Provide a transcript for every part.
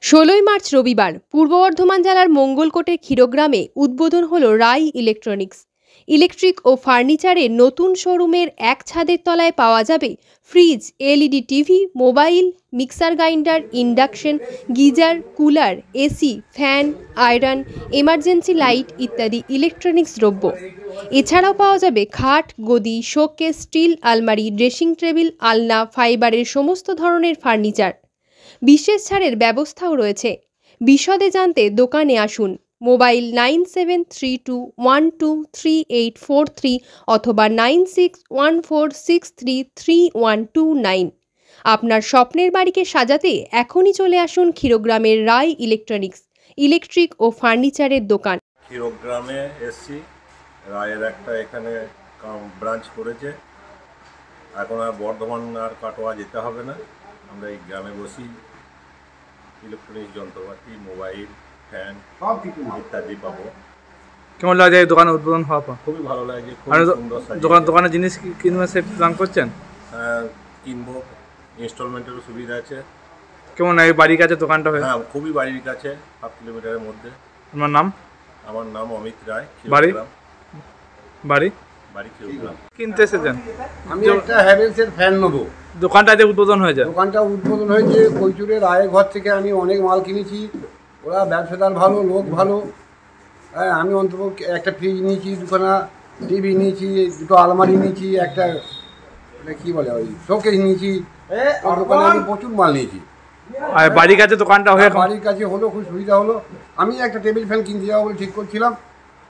১৬ই মার্চ রবিবার পূর্ব বর্ধমান জেলার মঙ্গলকোটের ক্ষীরগ্রামে উদ্বোধন হলো রাই ইলেকট্রনিক্স। ইলেকট্রিক ও ফার্নিচারের নতুন শোরুমের এক ছাদের তলায় পাওয়া যাবে fridge, LED TV, mobile, mixer grinder, induction, geyser, cooler, AC, fan, iron, emergency light ইত্যাদি ইলেকট্রনিক্স দ্রব্য। এছাড়াও পাওয়া যাবে খাট, গদি, শোকেস, স্টিল আলমারি, ড্রেসিং টেবিল, আলনা, ফাইবারের সমস্ত ধরনের ফার্নিচার। বিশেষ ছাড়ের ব্যবস্থাও রয়েছে। বিশদে জানতে দোকানে আসুন। মোবাইল 9732123843 অথবা 9614633129। আপনার স্বপ্নের বাড়িকে সাজাতে এখনই চলে আসুন ক্ষীরগ্রামের রাই ইলেকট্রনিক্স, ইলেকট্রিক ও ফার্নিচারের দোকান। ক্ষীরগ্রামে এসছি, রায়ের একটা এখানে ব্রাঞ্চ করেছে। এখন আর বর্ধমান আর কাটোয়া যেতে হবে না, আমরা এই গ্রামে বসি ইলেকট্রনিক্স যন্ত্রপাতি, মোবাইল, ফ্যান ইত্যাদি পাবো। কেমন লাগে এই দোকানে উদ্বোধন হওয়ার পর? খুবই ভালো লাগে, খুব সুন্দর দোকানে জিনিস কিনবে সে প্ল্যান করছেন? হ্যাঁ, কিনবো, ইনস্টলমেন্টেরও সুবিধা আছে। কেমন লাগে বাড়ির কাছে দোকানটা? হ্যাঁ, খুবই বাড়ির কাছে, 7 কিলোমিটারের মধ্যে। আমার নাম? আমার নাম অমিত রায়। বাড়ি বাড়ি বাড়ি ক্ষীরগ্রাম। কিনতে এসেছেন? আমি একটা হ্যাভেলসের ফ্যান নেবো। দোকানটা যে উদ্বোধন হয়েছে? দোকানটা উদ্বোধন হয়েছে কৈচুরের রায়ের ঘর থেকে। আমি অনেক মাল কিনেছি, ওরা ব্যবসাদার ভালো, লোক ভালো। হ্যাঁ, আমি অন্তত একটা ফ্রিজ নিয়েছি, দুখানা টিভি নিয়েছি, দুটো আলমারি নিয়েছি, একটা কী বলে ওই শোকেস নিয়েছি। দোকানে আমি প্রচুর মাল নিয়েছি। আর বাড়ির কাছে দোকানটা হয়ে? বাড়ির কাছে হলো, খুব সুবিধা হলো। আমি একটা টেবিল ফ্যান কিনতে যাবো বলে ঠিক করছিলাম,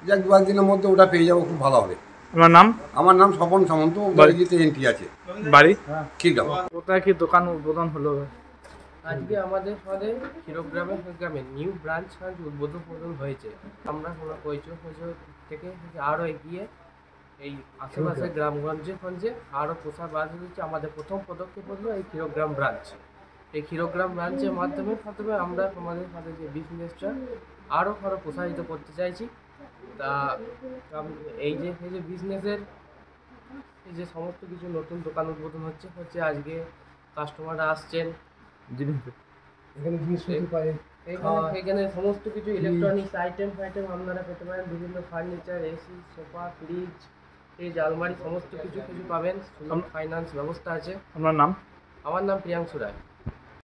যে 1-2 দিনের মধ্যে ওটা পেয়ে যাবো, খুব ভালো হবে। আমার নাম? আমার নাম স্বপন সামন্ত, বাড়িতে এন্ট্রি আছে। বাড়ি ক্ষীরগ্রাম। কোথায় কি দোকান উদ্বোধন হলো? আজকে আমাদের ক্ষীরগ্রামে নিউ ব্রাঞ্চ উদ্বোধন হয়েছে। আমরা কৈচুর থেকে আরও এগিয়ে এই আশেপাশের গ্রামগঞ্জে আরও প্রসার বাড়াতে দিচ্ছে। আমাদের প্রথম পদক্ষেপ হলো এই ক্ষীরগ্রাম ব্রাঞ্চ। এই ক্ষীরগ্রাম ব্রাঞ্চের মাধ্যমে আমরা আমাদের সাথে যে বিজনেসটা আরও প্রসারিত করতে চাইছি। তা এই যে বিজনেসের এই যে সমস্ত কিছু নতুন দোকান উদ্বোধন হচ্ছে আজকে কাস্টমাররা আসছেন, এখানে সমস্ত কিছু ইলেকট্রনিক্স আইটেম আপনারা পেতে পারেন। বিভিন্ন ফার্নিচার, এসি, সোফা, ফ্রিজ, আলমারি সমস্ত কিছু পাবেন। ফাইন্যান্স ব্যবস্থা আছে। আপনার নাম? আমার নাম প্রিয়াংশু রায়।